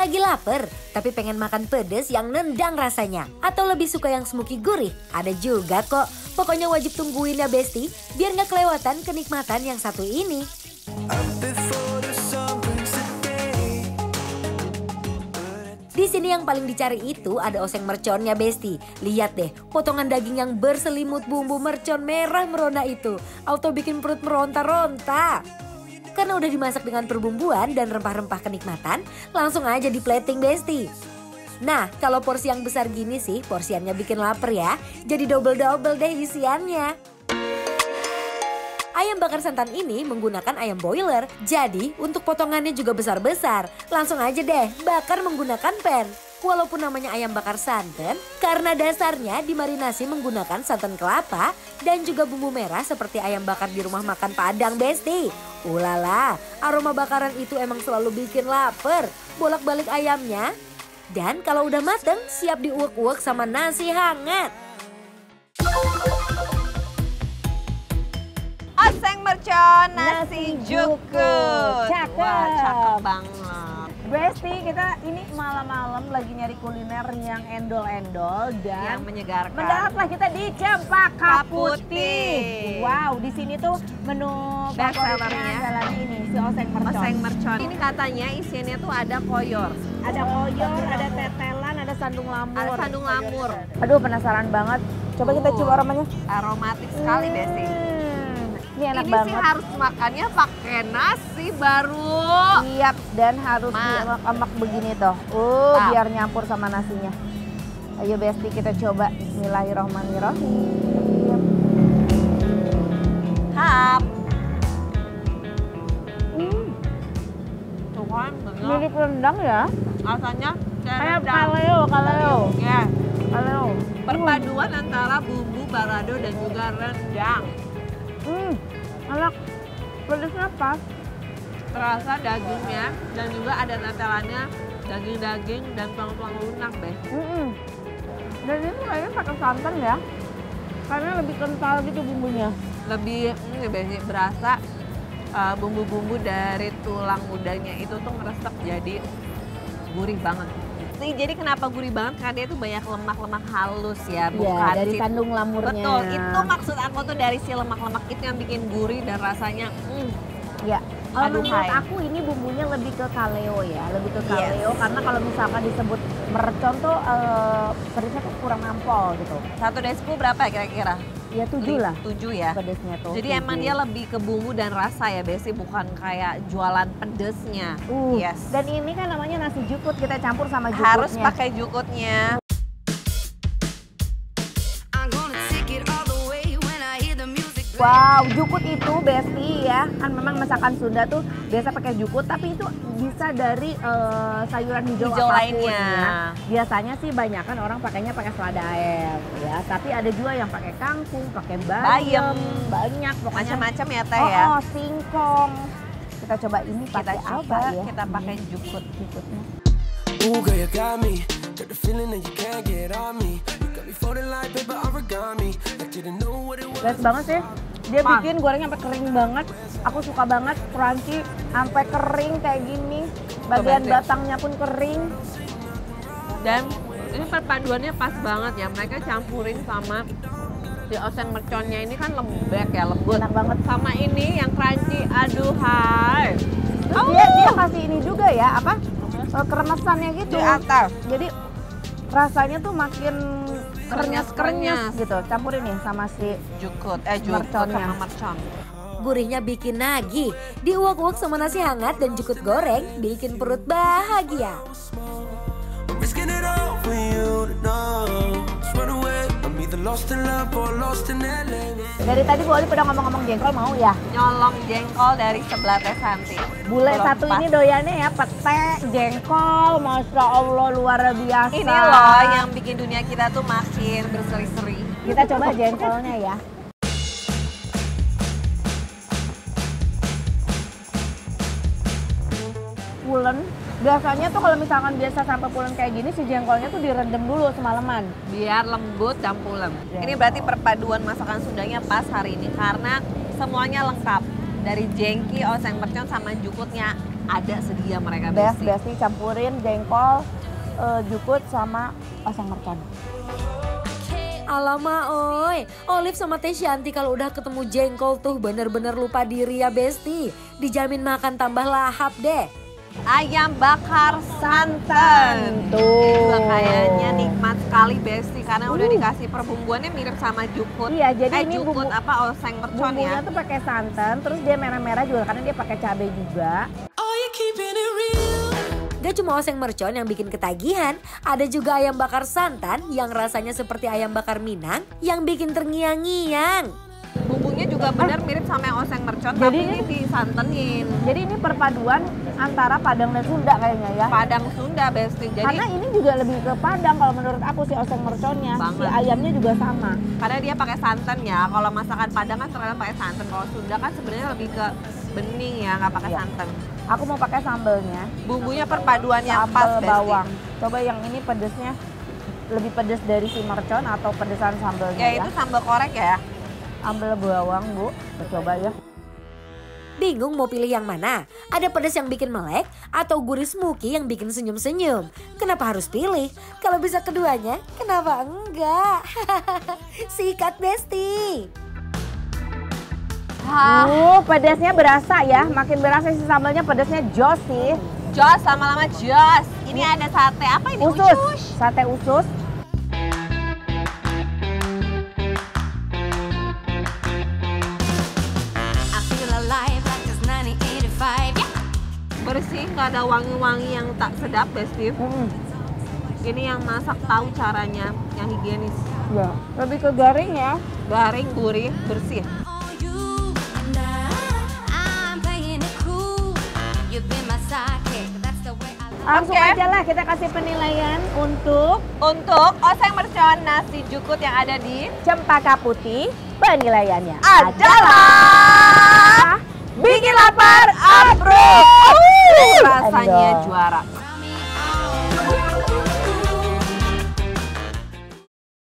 Lagi lapar, tapi pengen makan pedes yang nendang rasanya? Atau lebih suka yang smoky gurih? Ada juga kok. Pokoknya wajib tungguin ya Besti, biar nggak kelewatan kenikmatan yang satu ini. Di sini yang paling dicari itu ada oseng merconnya Besti. Lihat deh, potongan daging yang berselimut bumbu mercon merah merona itu. Auto bikin perut meronta-ronta. Karena udah dimasak dengan perbumbuan dan rempah-rempah kenikmatan, langsung aja di plating Besti. Nah, kalau porsi yang besar gini sih, porsiannya bikin lapar ya. Jadi double-double deh isiannya. Ayam bakar santan ini menggunakan ayam boiler, jadi untuk potongannya juga besar-besar. Langsung aja deh, bakar menggunakan pan. Walaupun namanya ayam bakar santan, karena dasarnya dimarinasi menggunakan santan kelapa dan juga bumbu merah seperti ayam bakar di rumah makan Padang Besti. Ulala, aroma bakaran itu emang selalu bikin lapar. Bolak-balik ayamnya. Dan kalau udah mateng, siap diuek-uek sama nasi hangat. Oseng mercon nasi jukut. Cakep. Wah, cakep banget. Besti, kita ini malam-malam lagi nyari kuliner yang endol-endol dan Yang menyegarkan. mendaratlah kita di Cempaka Putih. Putih. Wow, di sini tuh menu Best favoritnya sellernya. adalah ini, si oseng mercon. Oseng mercon. Ini katanya isiannya tuh ada koyor. Ada koyor, ada tetelan, ada sandung lamur. Ada sandung lamur. Aduh, penasaran banget. Coba kita coba aromanya. Aromatik sekali Besti. Ini enak Ini banget. sih harus makannya pakai nasi baru. Siap, dan harus diemak-emak begini tuh. Mantap. Biar nyampur sama nasinya. Ayo Besti, kita coba. Bismillahirrahmanirrahim. Hap. Tuh kan, bener. Mirip rendang ya? Rasanya Kayak rendang. kaleo. Ya, Kaleo. perpaduan antara bumbu balado dan juga rendang. Enak. Pedasnya pas. Terasa dagingnya dan juga ada tetelannya, daging-daging dan tulang-tulang lunak, Beh. Dan ini kayaknya pakai santan ya? Karena lebih kental gitu bumbunya. Lebih berasa bumbu-bumbu dari tulang mudanya itu tuh meresap jadi gurih banget. Jadi kenapa gurih banget? Karena dia tuh banyak lemak-lemak halus ya, bukan dari kandung lamurnya. Betul, itu maksud aku tuh dari si lemak-lemak itu yang bikin gurih dan rasanya Ya, kalau menurut aduhai. aku ini bumbunya lebih ke kaleo ya, lebih ke kaleo karena kalau misalkan disebut mercon tuh pedasnya tuh kurang nampol gitu. 1 dari 10 berapa ya kira-kira? Ya 7 lah 7 ya. pedasnya tuh. Jadi emang dia lebih ke bumbu dan rasa ya, Besti, bukan kayak jualan pedesnya. Yes. Dan ini kan namanya nasi jukut, kita campur sama jukutnya. Harus pakai jukutnya. Wow, jukut itu Besti ya, kan memang masakan Sunda tuh biasa pakai jukut, tapi itu bisa dari sayuran hijau apapun lainnya. ya. Biasanya sih banyakan orang pakainya pakai selada air ya, tapi ada juga yang pakai kangkung, pakai bayam, banyak pokoknya. Macam-macam ya Teh ya. Oh, singkong. Kita coba ini Kita pakai coba, apa ya? kita pakai jukut. Jukutnya. Ooh, girl, you got me. Got the feeling that you can't get on me. You got me folding like paper origami. I didn't know what it was. Lihat banget sih, dia bikin gorengnya sampai kering banget. Aku suka banget crunchy sampai kering kayak gini. Bagian Besti. batangnya pun kering. Dan ini perpaduannya pas banget ya. Mereka campurin sama si oseng merconnya ini kan lembek ya, lembut. Enak banget. Sama ini yang crunchy, aduhai. Terus dia kasih ini juga ya, apa? Kremesannya gitu. Di atas. Jadi rasanya tuh makin Krenyes-krenyes. krenyes gitu. Campurin nih sama si Jukut Merconnya. sama mercon. Gurihnya bikin nagih, diuak-uak sama nasi hangat dan jukut goreng bikin perut bahagia. I'm risking it all for you to know. Just run away. I'm either lost in love or lost in LA. Dari tadi Bu Oli udah ngomong-ngomong jengkol mau ya? Nyolong jengkol dari sebelah Teh Santi. Bule Belum satu pas. ini doyannya ya pete, jengkol, Masya Allah luar biasa. Ini loh yang bikin dunia kita tuh makin berseri-seri. Kita coba jengkolnya ya. Pulen, biasanya tuh kalau misalkan biasa sampai pulen kayak gini si jengkolnya tuh direndam dulu semalaman. Biar lembut dan pulen. Ya. Ini berarti perpaduan masakan Sundanya pas hari ini karena semuanya lengkap. Dari jengki, oseng mercon sama jukutnya ada sedia mereka Best Besti. Besti campurin jengkol, jukut sama oseng mercon. Alamak oi, Olive sama Teh Shanti kalau udah ketemu jengkol tuh bener-bener lupa diri ya Besti. Dijamin makan tambah lahap deh. Ayam bakar santan. Tuh. Juga kayaknya nikmat sekali Besti karena udah dikasih perbumbuannya mirip sama jukut. Iya, jadi ini jukut bumbu- apa oseng mercon Bumbunya ya. tuh pakai santan, terus dia merah-merah juga karena dia pakai cabai juga. Oh, you keeping it real. Gak cuma oseng mercon yang bikin ketagihan, ada juga ayam bakar santan yang rasanya seperti ayam bakar Minang yang bikin terngiang-ngiang. Bumbunya juga benar mirip sama yang oseng mercon Jadi tapi ini- ini disantenin. Jadi ini perpaduan antara Padang dan Sunda kayaknya ya. Padang Sunda Besti. Jadi Karena ini juga lebih ke Padang kalau menurut aku si oseng merconnya. Si Banget. ayamnya juga sama. karena dia pakai santan ya. Kalau masakan Padang kan terkenal pakai santan. Kalau Sunda kan sebenarnya lebih ke bening ya, nggak pakai Iya. santan. Aku mau pakai sambelnya. Bumbunya perpaduan yang pas Sambal Besti. bawang. Coba yang ini pedesnya lebih pedes dari si mercon atau pedesan sambelnya Ya ya. itu sambal korek ya. Sambal bawang Bu, coba ya. Bingung mau pilih yang mana? Ada pedas yang bikin melek atau gurih smoky yang bikin senyum-senyum? Kenapa harus pilih? Kalau bisa keduanya, kenapa enggak? Sikat Besti. Pedasnya berasa ya. Makin berasa si sambalnya pedasnya jos sih. Jos lama-lama jos. Ini ada sate apa ini? Usus, sate usus. I feel alive like it's 1985. Yeah. Bersih, nggak ada wangi-wangi yang tak sedap Besti. Ini yang masak tahu caranya, yang higienis. Ya, lebih ke garing ya. Garing, gurih, bersih. On you and I'm playing it cool. You've been my sidekick. That's the way I like. Langsung Oke. aja lah kita kasih penilaian untuk Untuk oseng mercon nasi jukut yang ada di Cempaka Putih. Penilaiannya adalah bikin lapar approve. rasanya Aduh. juara.